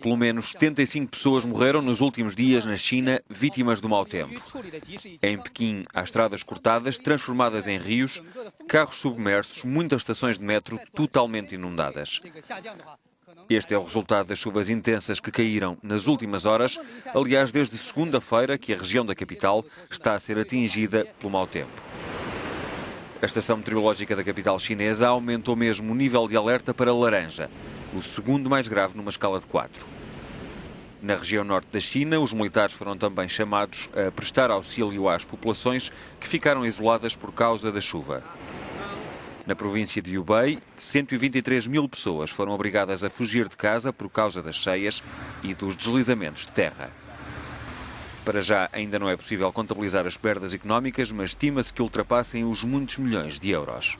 Pelo menos 75 pessoas morreram nos últimos dias na China, vítimas do mau tempo. Em Pequim, há estradas cortadas, transformadas em rios, carros submersos, muitas estações de metro totalmente inundadas. Este é o resultado das chuvas intensas que caíram nas últimas horas, aliás, desde segunda-feira que a região da capital está a ser atingida pelo mau tempo. A estação meteorológica da capital chinesa aumentou mesmo o nível de alerta para laranja, o segundo mais grave numa escala de 4. Na região norte da China, os militares foram também chamados a prestar auxílio às populações que ficaram isoladas por causa da chuva. Na província de Hubei, 123 mil pessoas foram obrigadas a fugir de casa por causa das cheias e dos deslizamentos de terra. Para já, ainda não é possível contabilizar as perdas económicas, mas estima-se que ultrapassem os muitos milhões de euros.